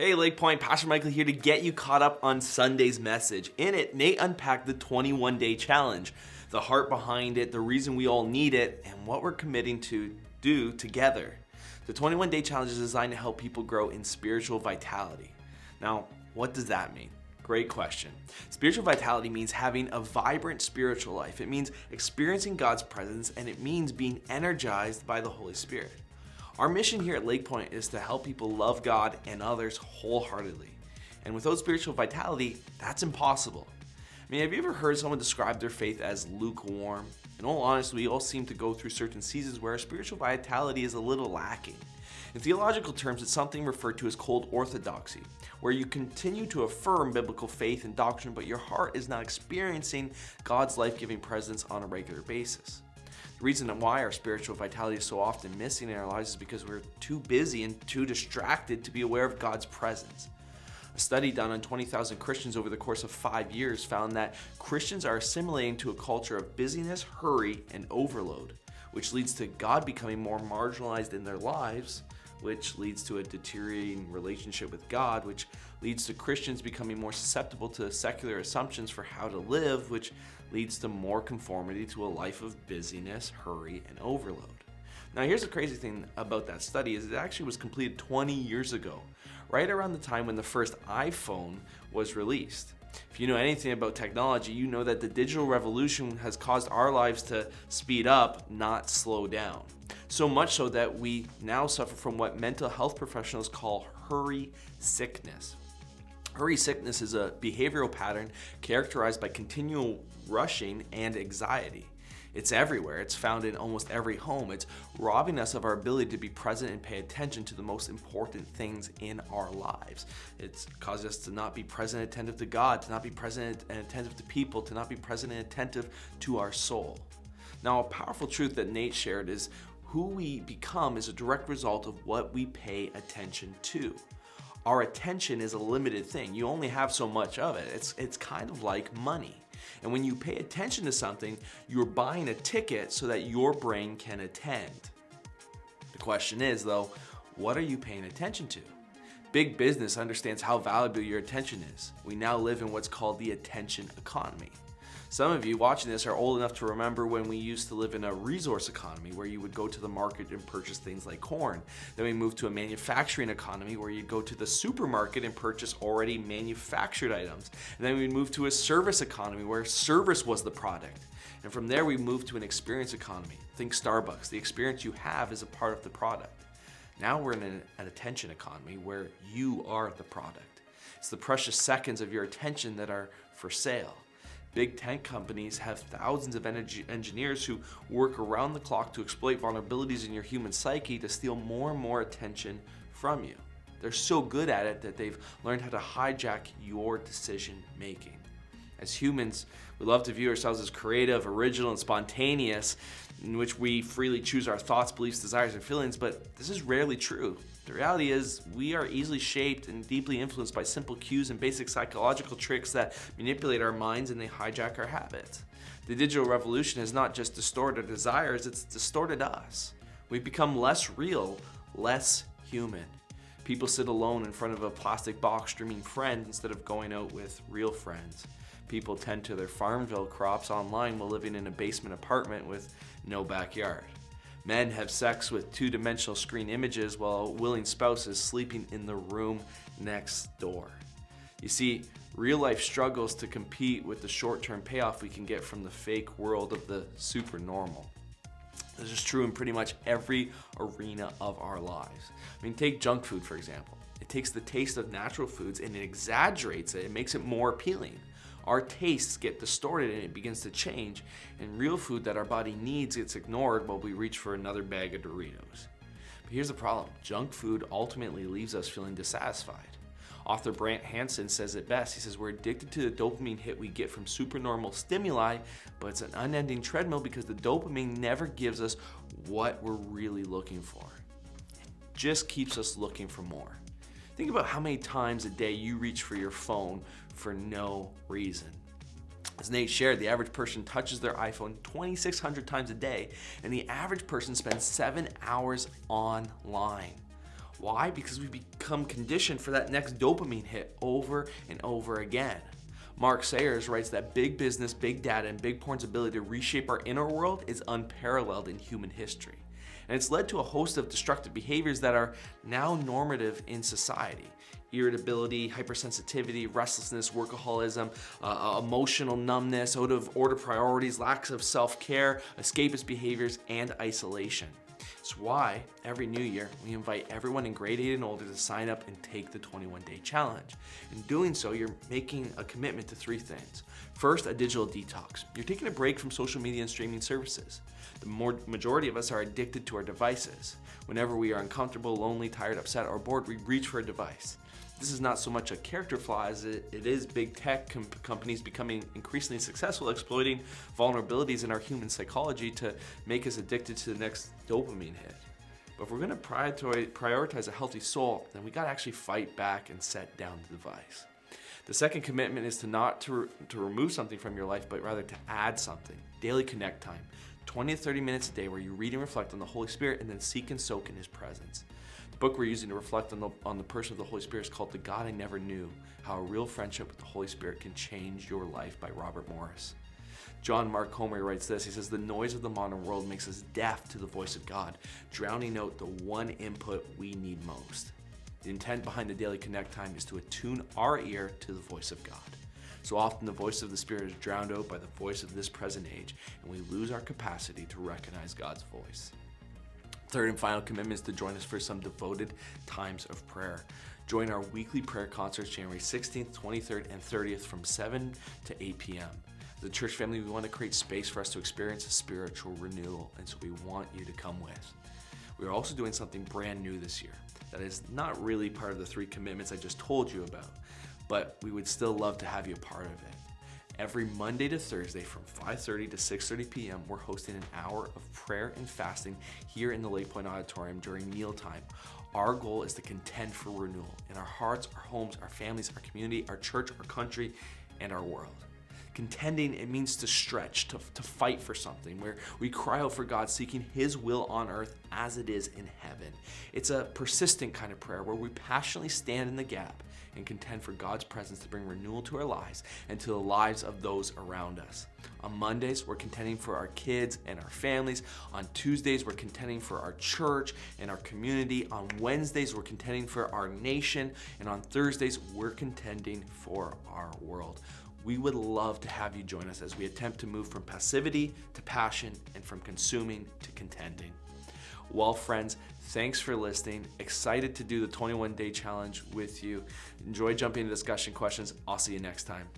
Hey, Lake Point, Pastor Michael here to get you caught up on Sunday's message. In it, Nate unpacked the 21-day challenge, the heart behind it, the reason we all need it, and what we're committing to do together. The 21-day challenge is designed to help people grow in spiritual vitality. Now, what does that mean? Great question. Spiritual vitality means having a vibrant spiritual life. It means experiencing God's presence, and it means being energized by the Holy Spirit. Our mission here at Lake Point is to help people love God and others wholeheartedly. And without spiritual vitality, that's impossible. I mean, have you ever heard someone describe their faith as lukewarm? In all honesty, we all seem to go through certain seasons where our spiritual vitality is a little lacking. In theological terms, it's something referred to as cold orthodoxy, where you continue to affirm biblical faith and doctrine, but your heart is not experiencing God's life-giving presence on a regular basis. The reason why our spiritual vitality is so often missing in our lives is because we're too busy and too distracted to be aware of God's presence. A study done on 20,000 Christians over the course of 5 years found that Christians are assimilating to a culture of busyness, hurry, and overload, which leads to God becoming more marginalized in their lives, which leads to a deteriorating relationship with God, which leads to Christians becoming more susceptible to secular assumptions for how to live, which leads to more conformity to a life of busyness, hurry, and overload. Now, here's the crazy thing about that study is it actually was completed 20 years ago, right around the time when the first iPhone was released. If you know anything about technology, you know that the digital revolution has caused our lives to speed up, not slow down. So much so that we now suffer from what mental health professionals call hurry sickness. Hurry sickness is a behavioral pattern characterized by continual rushing and anxiety. It's everywhere. It's found in almost every home. It's robbing us of our ability to be present and pay attention to the most important things in our lives. It's caused us to not be present and attentive to God, to not be present and attentive to people, to not be present and attentive to our soul. Now, a powerful truth that Nate shared is who we become is a direct result of what we pay attention to. Our attention is a limited thing. You only have so much of it. It's kind of like money. And when you pay attention to something, you're buying a ticket so that your brain can attend. The question is, though, what are you paying attention to? Big business understands how valuable your attention is. We now live in what's called the attention economy. Some of you watching this are old enough to remember when we used to live in a resource economy where you would go to the market and purchase things like corn. Then we moved to a manufacturing economy where you'd go to the supermarket and purchase already manufactured items. And then we moved to a service economy where service was the product. And from there we moved to an experience economy. Think Starbucks. The experience you have is a part of the product. Now we're in an attention economy where you are the product. It's the precious seconds of your attention that are for sale. Big tech companies have thousands of engineers who work around the clock to exploit vulnerabilities in your human psyche to steal more and more attention from you. They're so good at it that they've learned how to hijack your decision making. As humans, we love to view ourselves as creative, original, and spontaneous, in which we freely choose our thoughts, beliefs, desires, and feelings, but this is rarely true. The reality is we are easily shaped and deeply influenced by simple cues and basic psychological tricks that manipulate our minds and they hijack our habits. The digital revolution has not just distorted our desires, it's distorted us. We've become less real, less human. People sit alone in front of a plastic box streaming friends instead of going out with real friends. People tend to their Farmville crops online while living in a basement apartment with no backyard. Men have sex with two-dimensional screen images while a willing spouse is sleeping in the room next door. You see, real life struggles to compete with the short-term payoff we can get from the fake world of the supernormal. This is true in pretty much every arena of our lives. I mean, take junk food, for example. It takes the taste of natural foods and it exaggerates it. It makes it more appealing. Our tastes get distorted and it begins to change, and real food that our body needs gets ignored while we reach for another bag of Doritos. But here's the problem. Junk food ultimately leaves us feeling dissatisfied. Author Brant Hansen says it best. He says, we're addicted to the dopamine hit we get from supernormal stimuli, but it's an unending treadmill because the dopamine never gives us what we're really looking for. It just keeps us looking for more. Think about how many times a day you reach for your phone for no reason. As Nate shared, the average person touches their iPhone 2,600 times a day, and the average person spends 7 hours online. Why? Because we become conditioned for that next dopamine hit over and over again. Mark Sayers writes that big business, big data, and big porn's ability to reshape our inner world is unparalleled in human history. And it's led to a host of destructive behaviors that are now normative in society. Irritability, hypersensitivity, restlessness, workaholism, emotional numbness, out of order priorities, lacks of self-care, escapist behaviors, and isolation. It's why every new year we invite everyone in grade 8 and older to sign up and take the 21-day challenge. In doing so, you're making a commitment to 3 things. First, a digital detox. You're taking a break from social media and streaming services. The majority of us are addicted to our devices. Whenever we are uncomfortable, lonely, tired, upset, or bored, we reach for a device. This is not so much a character flaw as it is big tech companies becoming increasingly successful exploiting vulnerabilities in our human psychology to make us addicted to the next dopamine hit. But if we're going to prioritize a healthy soul, then we got to actually fight back and set down the device. The second commitment is to remove something from your life, but rather to add something. Daily connect time, 20 to 30 minutes a day where you read and reflect on the Holy Spirit and then seek and soak in His presence. The book we're using to reflect on the person of the Holy Spirit is called The God I Never Knew, How a Real Friendship with the Holy Spirit Can Change Your Life by Robert Morris. John Mark Comer writes this, he says, "The noise of the modern world makes us deaf to the voice of God, drowning out the one input we need most. The intent behind the daily connect time is to attune our ear to the voice of God. So often the voice of the Spirit is drowned out by the voice of this present age, and we lose our capacity to recognize God's voice." Third and final commitment is to join us for some devoted times of prayer. Join our weekly prayer concerts January 16th, 23rd, and 30th from 7 to 8 p.m. As a church family, we want to create space for us to experience a spiritual renewal, and so we want you to come with. We are also doing something brand new this year that is not really part of the 3 commitments I just told you about, but we would still love to have you a part of it. Every Monday to Thursday from 5:30 to 6:30 p.m., we're hosting an hour of prayer and fasting here in the Lake Point Auditorium during mealtime. Our goal is to contend for renewal in our hearts, our homes, our families, our community, our church, our country, and our world. Contending, it means to stretch, to fight for something, where we cry out for God, seeking His will on earth as it is in heaven. It's a persistent kind of prayer where we passionately stand in the gap and contend for God's presence to bring renewal to our lives and to the lives of those around us. On Mondays, we're contending for our kids and our families. On Tuesdays, we're contending for our church and our community. On Wednesdays, we're contending for our nation. And on Thursdays, we're contending for our world. We would love to have you join us as we attempt to move from passivity to passion and from consuming to contending. Well, friends, thanks for listening. Excited to do the 21-day challenge with you. Enjoy jumping into discussion questions. I'll see you next time.